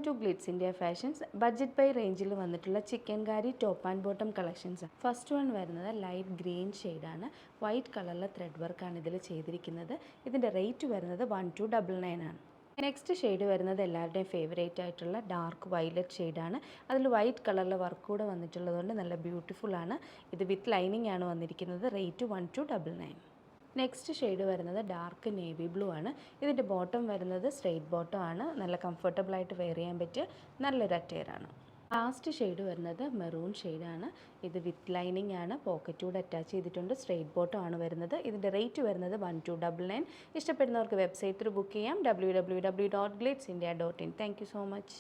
To glitz India fashions. Budget by റേഞ്ചിൽ വന്നിട്ടുള്ള chikankari top and bottom collections. First one വരുന്നത് light green ഷെയ്ഡാണ്. White കളറിലെ thread വർക്കാണ് ഇതിൽ ചെയ്തിരിക്കുന്നത്. ഇതിൻ്റെ റേറ്റ് വരുന്നത് 1299 ആണ്. നെക്സ്റ്റ് ഷെയ്ഡ് വരുന്നത് എല്ലാവരുടെയും ഫേവറേറ്റ് ആയിട്ടുള്ള ഡാർക്ക് വയലറ്റ് ഷെയ്ഡാണ്. അതിൽ വൈറ്റ് കളറിലെ വർക്ക് കൂടെ വന്നിട്ടുള്ളതുകൊണ്ട് നല്ല ബ്യൂട്ടിഫുൾ ആണ്. ഇത് വിത്ത് ലൈനിങ് ആണ് വന്നിരിക്കുന്നത്. റേറ്റ് 1299. നെക്സ്റ്റ് ഷെയ്ഡ് വരുന്നത് ഡാർക്ക് നേവി ബ്ലൂ ആണ്. ഇതിൻ്റെ ബോട്ടം വരുന്നത് സ്ട്രെയിറ്റ് ബോട്ടം ആണ്. നല്ല കംഫർട്ടബിളായിട്ട് വെയർ ചെയ്യാൻ പറ്റിയ നല്ലൊരു അറ്റയർ ആണ്. ലാസ്റ്റ് ഷെയ്ഡ് വരുന്നത് മെറൂൺ ഷെയ്ഡാണ്. ഇത് വിത്ത് ലൈനിങ് ആണ്. പോക്കറ്റ് കൂടെ അറ്റാച്ച് ചെയ്തിട്ടുണ്ട്. സ്ട്രെയിറ്റ് ബോട്ടം ആണ് വരുന്നത്. ഇതിൻ്റെ റേറ്റ് വരുന്നത് 1299. ഇഷ്ടപ്പെടുന്നവർക്ക് വെബ്സൈറ്റ് ത്രൂ ബുക്ക് ചെയ്യാം. www.glitzindia.in. Thank you so much.